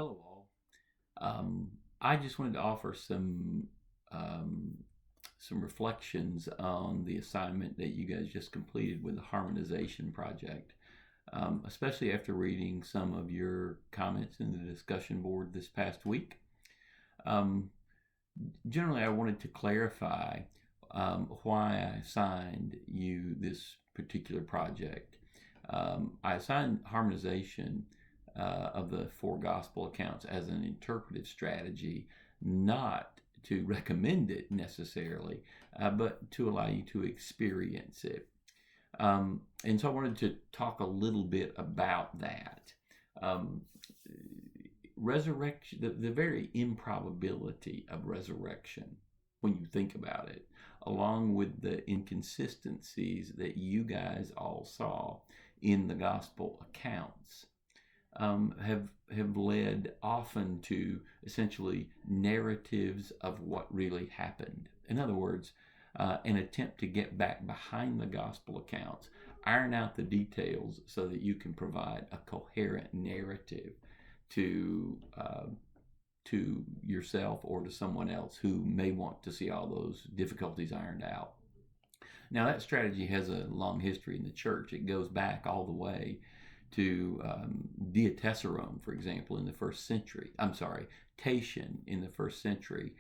Hello, all. I just wanted to offer um, some reflections on the assignment that you guys just completed with the harmonization project, especially after reading some of your comments in the discussion board this past week. Um, Generally, I wanted to clarify why I assigned you this particular project. I assigned harmonization of the four gospel accounts as an interpretive strategy, not to recommend it necessarily, but to allow you to experience it. And so I wanted to talk a little bit about that. Um, Resurrection, the very improbability of resurrection, when you think about it, along with the inconsistencies that you guys all saw in the gospel accounts, have led often to essentially narratives of what really happened. In other words, an attempt to get back behind the gospel accounts, iron out the details so that you can provide a coherent narrative to to yourself or to someone else who may want to see all those difficulties ironed out. Now, that strategy has a long history in the church. It goes back all the way to Diatessaron, for example, in the first century. I'm sorry, Tatian in the first century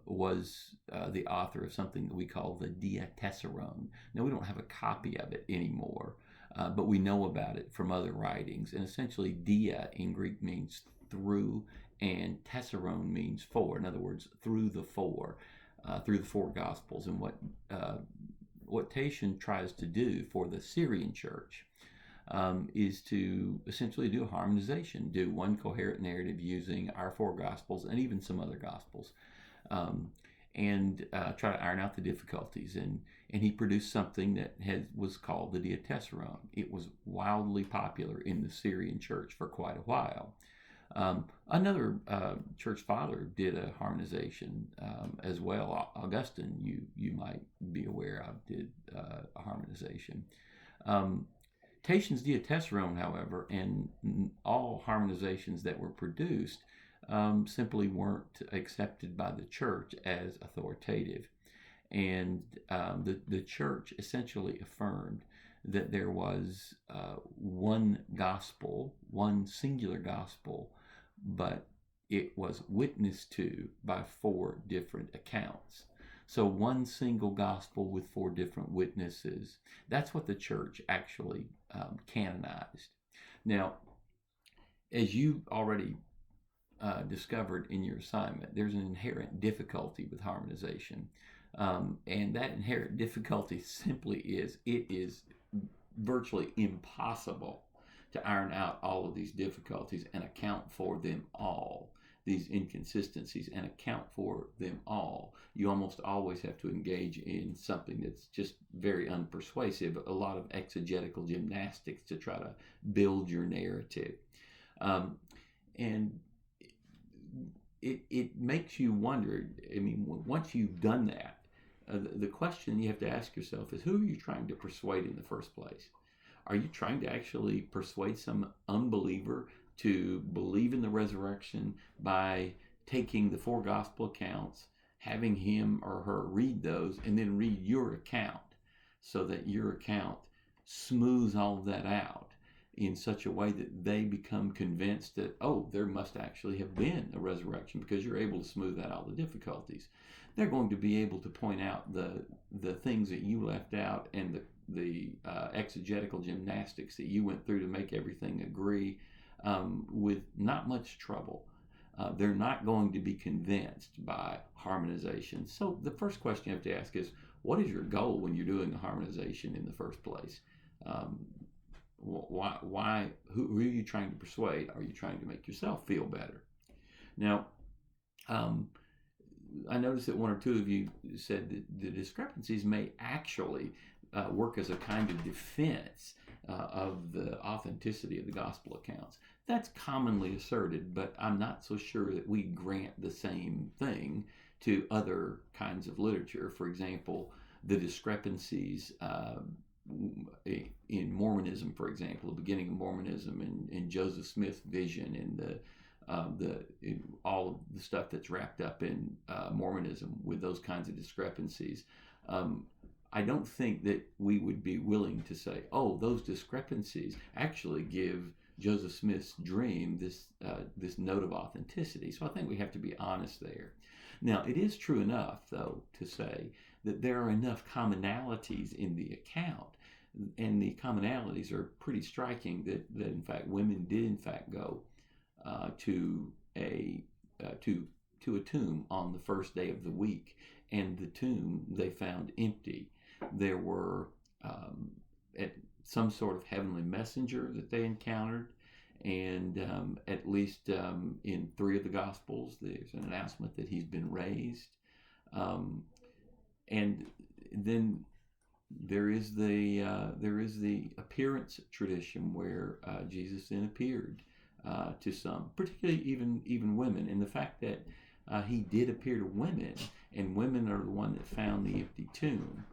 was the author of something that we call the Diatessaron. Now, we don't have a copy of it anymore, but we know about it from other writings. And essentially, dia in Greek means through, and tesseron means four. In other words, through the four Gospels. And what Tatian tries to do for the Syrian church is to essentially do a harmonization, do one coherent narrative using our four Gospels and even some other Gospels, and try to iron out the difficulties. And he produced something that was called the Diatessaron. It was wildly popular in the Syrian church for quite a while. Another church father did a harmonization as well. Augustine, you might be aware of, did a harmonization. Tatian's Diatessaron, however, and all harmonizations that were produced simply weren't accepted by the church as authoritative. And the church essentially affirmed that there was one gospel, one singular gospel, but it was witnessed to by four different accounts. So one single gospel with four different witnesses. That's what the church actually canonized. Now, as you already discovered in your assignment, there's an inherent difficulty with harmonization. And that inherent difficulty simply is it is virtually impossible to iron out all of these difficulties and account for them all, these inconsistencies, and account for them all. You almost always have to engage in something that's just very unpersuasive, a lot of exegetical gymnastics to try to build your narrative. And it makes you wonder. I mean, once you've done that, the question you have to ask yourself is, who are you trying to persuade in the first place? Are you trying to actually persuade some unbeliever to believe in the resurrection by taking the four gospel accounts, having him or her read those, and then read your account so that your account smooths all of that out in such a way that they become convinced that, oh, there must actually have been a resurrection, because you're able to smooth out all the difficulties? They're going to be able to point out the things that you left out and the exegetical gymnastics that you went through to make everything agree with not much trouble. They're not going to be convinced by harmonization. So the first question you have to ask is, what is your goal when you're doing a harmonization in the first place? Why? Who are you trying to persuade? Are you trying to make yourself feel better? Now, I noticed that one or two of you said that the discrepancies may actually work as a kind of defense of the authenticity of the gospel accounts. That's commonly asserted, but I'm not so sure that we grant the same thing to other kinds of literature. For example, the discrepancies in Mormonism, for example, the beginning of Mormonism and Joseph Smith's vision and all of the stuff that's wrapped up in Mormonism with those kinds of discrepancies. I don't think that we would be willing to say, oh, those discrepancies actually give Joseph Smith's dream this note of authenticity. So I think we have to be honest there. Now, it is true enough, though, to say that there are enough commonalities in the account, and the commonalities are pretty striking, that in fact women did in fact go to a tomb on the first day of the week, and the tomb they found empty. There were some sort of heavenly messenger that they encountered, and at least in 3 of the Gospels, there's an announcement that he's been raised. And then there is the appearance tradition where Jesus then appeared to some, particularly even women, and the fact that he did appear to women, and women are the one that found the empty tomb.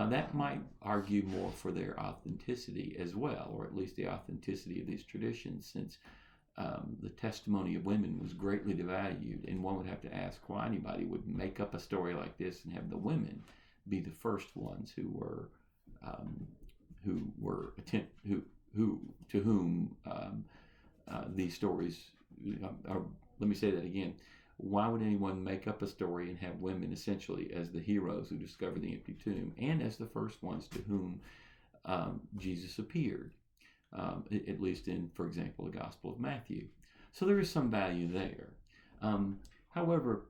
That might argue more for their authenticity as well, or at least the authenticity of these traditions, since the testimony of women was greatly devalued, and one would have to ask why anybody would make up a story like this and have the women be the first ones to whom these stories. Let me say that again. Why would anyone make up a story and have women essentially as the heroes who discover the empty tomb, and as the first ones to whom Jesus appeared, at least in, for example, the Gospel of Matthew? So there is some value there. However,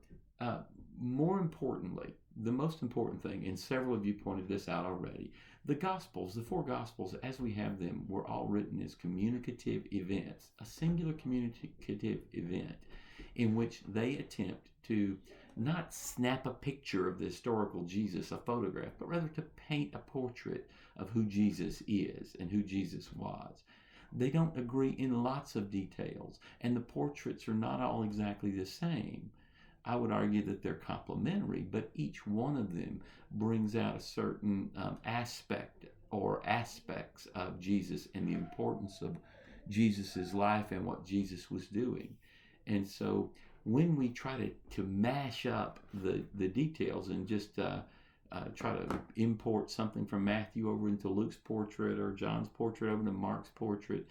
more importantly, the most important thing, and several of you pointed this out already, the Gospels, the 4 Gospels as we have them, were all written as communicative events, a singular communicative event in which they attempt to not snap a picture of the historical Jesus, a photograph, but rather to paint a portrait of who Jesus is and who Jesus was. They don't agree in lots of details, and the portraits are not all exactly the same. I would argue that they're complementary, but each one of them brings out a certain aspect or aspects of Jesus and the importance of Jesus's life and what Jesus was doing. And so when we try to mash up the details and just try to import something from Matthew over into Luke's portrait, or John's portrait over to Mark's portrait,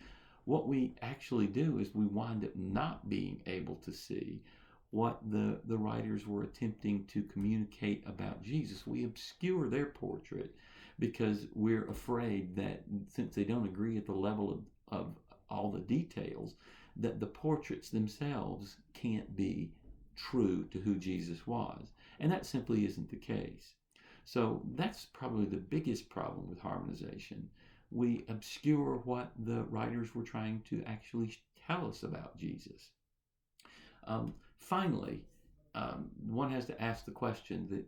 what we actually do is we wind up not being able to see what the writers were attempting to communicate about Jesus. We obscure their portrait because we're afraid that since they don't agree at the level of all the details, that the portraits themselves can't be true to who Jesus was. And that simply isn't the case. So that's probably the biggest problem with harmonization. We obscure what the writers were trying to actually tell us about Jesus. Finally, one has to ask the question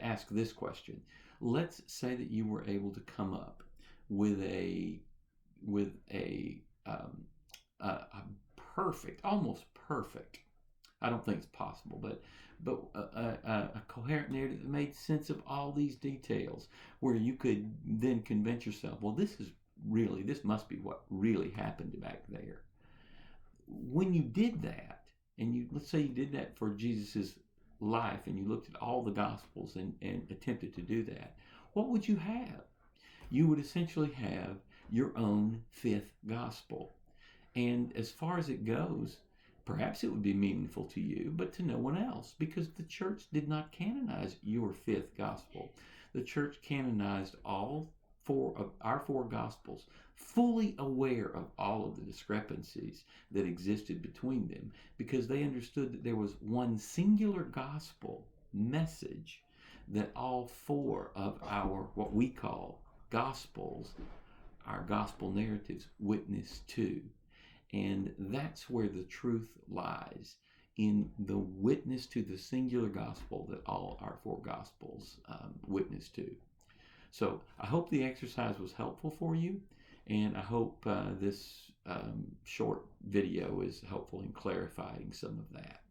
ask this question. Let's say that you were able to come up with a perfect, almost perfect, I don't think it's possible, but a coherent narrative that made sense of all these details, where you could then convince yourself, well, this must be what really happened back there. When you did that, and let's say you did that for Jesus's life, and you looked at all the Gospels and attempted to do that, what would you have? You would essentially have your own 5th Gospel. And as far as it goes, perhaps it would be meaningful to you, but to no one else, because the church did not canonize your 5th Gospel. The church canonized all 4 of our 4 Gospels, fully aware of all of the discrepancies that existed between them, because they understood that there was one singular gospel message that all 4 of our, what we call Gospels, our gospel narratives, witness to. And that's where the truth lies, in the witness to the singular gospel that all our 4 Gospels witness to. So I hope the exercise was helpful for you, and I hope this short video is helpful in clarifying some of that.